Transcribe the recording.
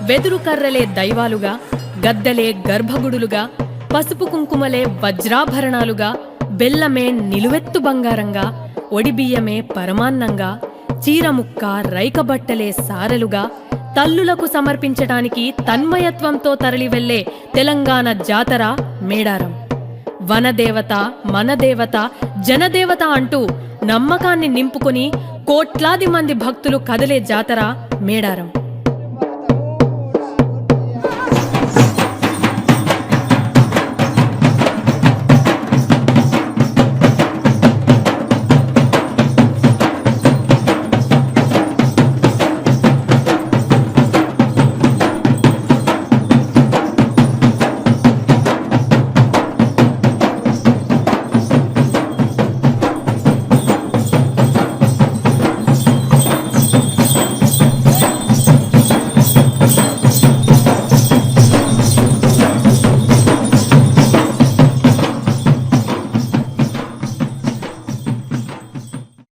వెదురు కర్రలే దైవాలుగా, గద్దలే గర్భగుడులుగా, పసుపు కుంకుమలే వజ్రాభరణాలుగా, బెల్లమే నిలువెత్తు బంగారంగా, ఒడిబియ్యమే పరమాన్నంగా, చీరముక్క రైకబట్టలే సారెలుగా, తల్లులకు సమర్పించటానికి తన్మయత్వంతో తరలివెళ్లే తెలంగాణ జాతర మేడారం. వనదేవత, మనదేవత, జనదేవత అంటూ నమ్మకాన్ని నింపుకొని కోట్లాది మంది భక్తులు కదిలే జాతర మేడారం.